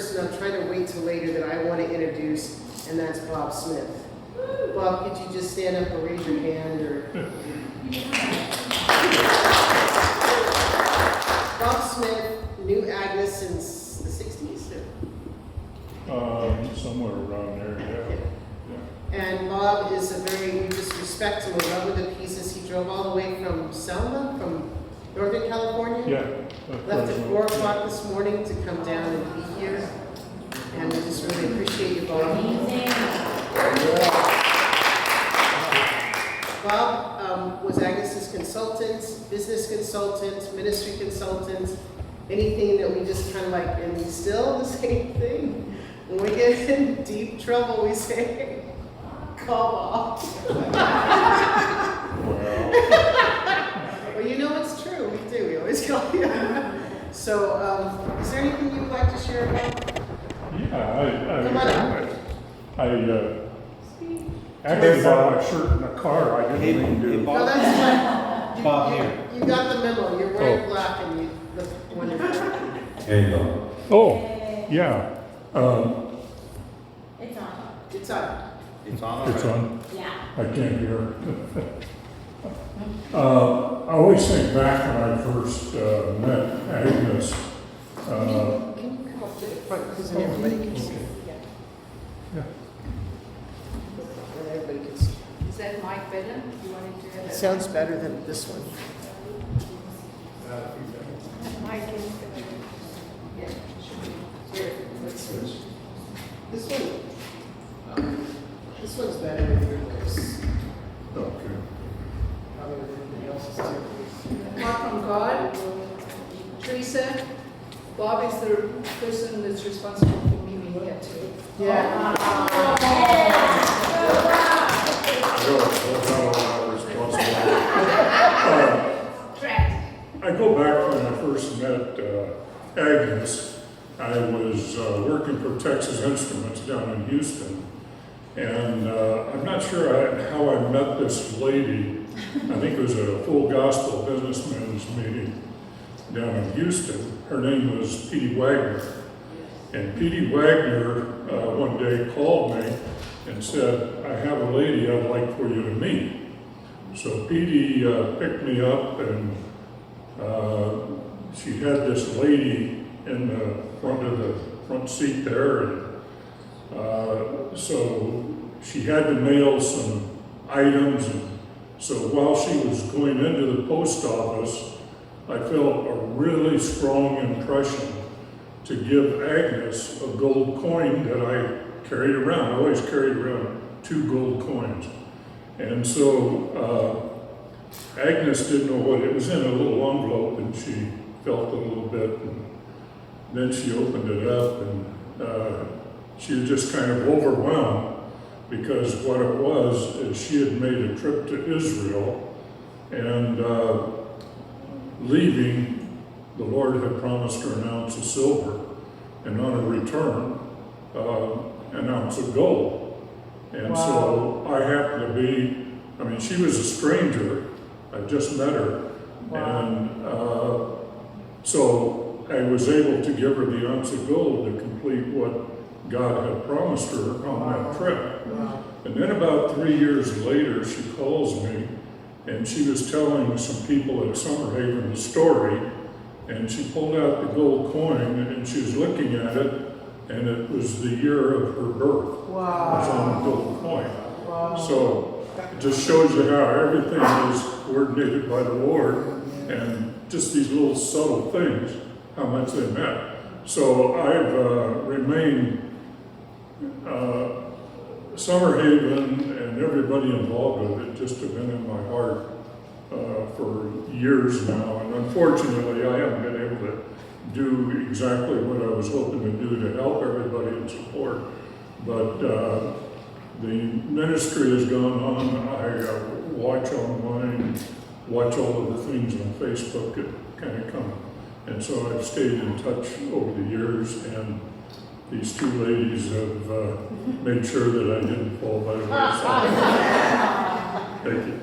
person I'm trying to wait till later that I want to introduce, and that's Bob Smith. Bob, could you just stand up or raise your hand? Or Bob Smith knew Agnes since the 60s. Somewhere around there, yeah. And Bob is a very, we just respect him, we love him to pieces. He drove all the way from Selma, from Northern California. Yeah. Left at 4 o'clock this morning to come down and be here. And we just really appreciate you, Bob. Bob was Agnes's consultant, business consultant, ministry consultant, anything that we just kind of like, and we still the same thing. When we get in deep trouble, we say, call Bob. Well, you know it's true. We do. We always call you. So, is there anything you'd like to share about? Yeah, Come on up. I actually bought my shirt in a car. I didn't mean to. No, that's fine. Bob here. You got the memo. You're wearing black and you look wonderful. There you go. Oh, yeah. It's on. It's on. It's on It's on. Yeah. I can't hear. I always think back when I first met Agnes. Can you come up to the front because then everybody can see? Okay. Yeah. And everybody can see. Is that mic better? You wanted to have It that? sounds better than this one. Mic is better. Yeah. Here, let's switch. This one. This one's better than your voice. Okay. Probably than everybody else's too. Apart from God, Teresa, Bob is the person that's responsible for me being here too. Yeah. I go back when I first met Agnes. I was working for Texas Instruments down in Houston. And I'm not sure how I met this lady. I think it was at a Full Gospel Businessmen's meeting down in Houston. Her name was Petey Wagner. And Petey Wagner one day called me and said, I have a lady I'd like for you to meet. So Petey picked me up, and she had this lady in the front seat there, and so she had to mail some items, and so while she was going into the post office, I felt a really strong impression to give Agnes a gold coin that I carried around. I always carried around 2 gold coins. And so Agnes didn't know what it was in, a little envelope, and she felt a little bit, and then she opened it up, and she was just kind of overwhelmed, because what it was is she had made a trip to Israel, and leaving, the Lord had promised her an ounce of silver, and on her return, an ounce of gold. And so I happened to be, I mean, she was a stranger. I just met her. And so I was able to give her the ounce of gold to complete what God had promised her on that trip. And then about 3 years later, she calls me, and she was telling some people at Summerhaven the story, and she pulled out the gold coin, and she was looking at it, and it was the year of her birth. It was on the gold coin. So it just shows you how everything is coordinated by the Lord, and just these little subtle things, how much they meant. So I've remained Summerhaven and everybody involved with it just have been in my heart for years now, and unfortunately I haven't been able to do exactly what I was hoping to do to help everybody and support, but the ministry has gone on. I watch online, watch all of the things on Facebook that kind of come, and so I've stayed in touch over the years, and these 2 ladies have made sure that I didn't fall by the wayside. Thank you.